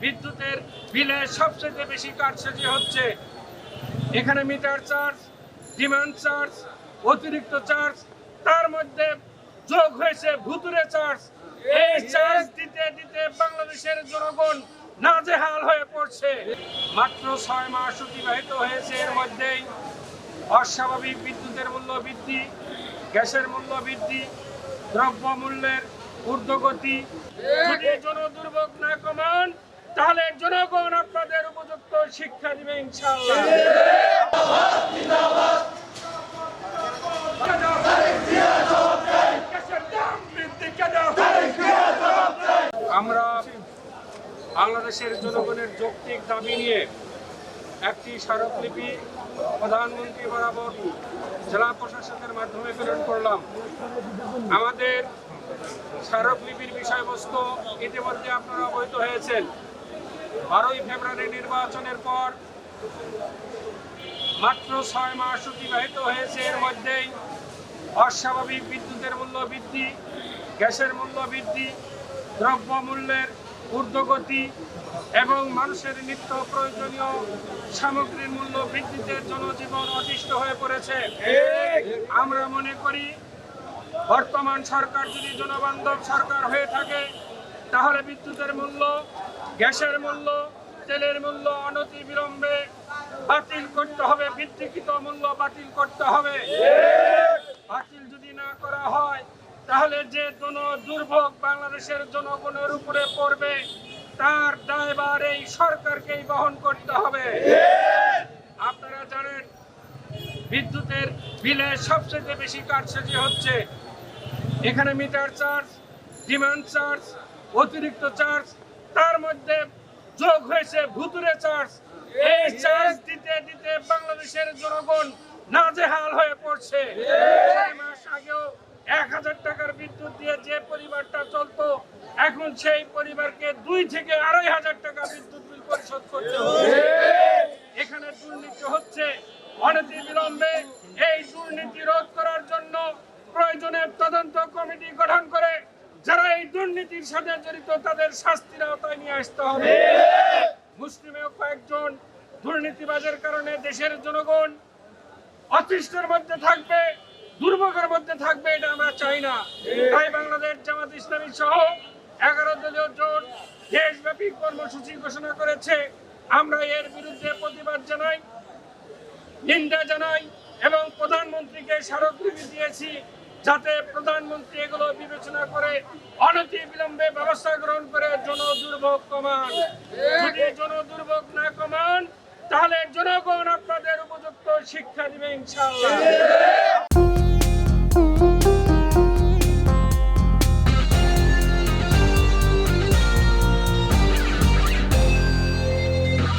বিদ্যুতের বিলে সবচেয়ে বেশি কারসাজি হচ্ছে। এখানে মিটার চার্জ, ডিমান্ড চার্জ, অতিরিক্ত চার্জ, তার মধ্যে যোগ হয়েছে ভুতুরে চার্জ। এই চার্জ দিতে দিতে বাংলাদেশের জনগণ নাজেহাল হয়ে পড়ছে। মাত্র 6 মাস অতিবাহিত হয়েছে, এর মধ্যেই অস্বাভাবিক বিদ্যুতের মূল্য বৃদ্ধি, গ্যাসের মূল্য বৃদ্ধি, দ্রব্য মূল্যের ঊর্ধ্বগতি। যদি জনদুর্ভোগ না কমান তাহলে জনগণ আপনাদের উপযুক্ত শিক্ষা দিবে ইনশাআল্লাহ। আমরা বাংলাদেশের জনগণের যৌক্তিক দাবি নিয়ে একটি স্মারকলিপি প্রধানমন্ত্রী বরাবর জেলা প্রশাসকের মাধ্যমে প্রেরণ করলাম। আমাদের স্মারকলিপির বিষয়বস্তু ইতিমধ্যে আপনারা অবহিত হয়েছেন। 12ই ফেব্রুয়ারি নির্বাচনের পর মাত্র 6 মাস অতিবাহিত হয়েছে, এর মধ্যেই অস্বাভাবিক বিদ্যুতের মূল্য বৃদ্ধি, গ্যাসের মূল্য বৃদ্ধি, দ্রব্য মূল্যের ঊর্ধ্বগতি এবং মানুষের নিত্য প্রয়োজনীয় সামগ্রীর মূল্য বৃদ্ধিতে জনজীবন অতিষ্ঠ হয়ে পড়েছে। আমরা মনে করি বর্তমান সরকার যদি জনবান্ধব সরকার হয়ে থাকে তাহলে বিদ্যুতের মূল্য, গ্যাসের মূল্য, তেলের মূল্য অনতিবিলম্বে বাতিল করতে হবে, বৃদ্ধিকৃত মূল্য বাতিল করতে হবে। বাতিল যদি না করা হয় তাহলে যে দুর্ভোগ বাংলাদেশের জনগণের উপরে পড়বে তার দায়ভার এই সরকারকেই বহন করতে হবে। আপনারা জানেন বিদ্যুতের বিলে সবচেয়ে বেশি কারসাজি হচ্ছে। এখানে মিটার চার্জ, ডিমান্ড চার্জ, অতিরিক্ত চার্জ, তার মধ্যে যোগ হয়েছে ভুতুরে চার্জ। এই চার্জ দিতে দিতে বাংলাদেশের জনগণ নাজেহাল হয়ে পড়ছে। 6 মাস আগেও 1000 টাকার বিদ্যুৎ দিয়ে যে পরিবারটা চলতো, এখন সেই পরিবারকে 2 থেকে 2500 টাকা বিদ্যুৎ বিল পরিশোধ করতে হচ্ছে। এখানে দুর্নীতি হচ্ছে অনতিবিলম্বে। এই দুর্নীতি রোধ করার জন্য প্রয়োজনে তদন্ত কমিটি গঠন করে যারা এই দুর্নীতির সাথে জড়িত তাদের শাস্তির আওতায় নিয়ে আসতে হবে। মুসলিমেও কয়েকজন দুর্নীতিবাজের কারণে দেশের জনগণ অতিষ্ঠের মধ্যে থাকবে, দুর্ভোগের মধ্যে থাকবে, এটা আমরা চাই না। তাই বাংলাদেশ জামাত ইসলামী সহ 11 দলীয় জোট দেশব্যাপী কর্মসূচি ঘোষণা করেছে। আমরা এর বিরুদ্ধে প্রতিবাদ জানাই, নিন্দা জানাই এবং প্রধানমন্ত্রীকে স্মারকলিপি দিয়েছি যাতে প্রধানমন্ত্রী এগুলো বিবেচনা করে অনতিবিলম্বে ব্যবস্থা গ্রহণ করে জনদুর্ভোগ কমান। যদি জনদুর্ভোগ না কমান তাহলে জনগণ আপনাদের উপযুক্ত শিক্ষা দিবে ইনশাআল্লাহ।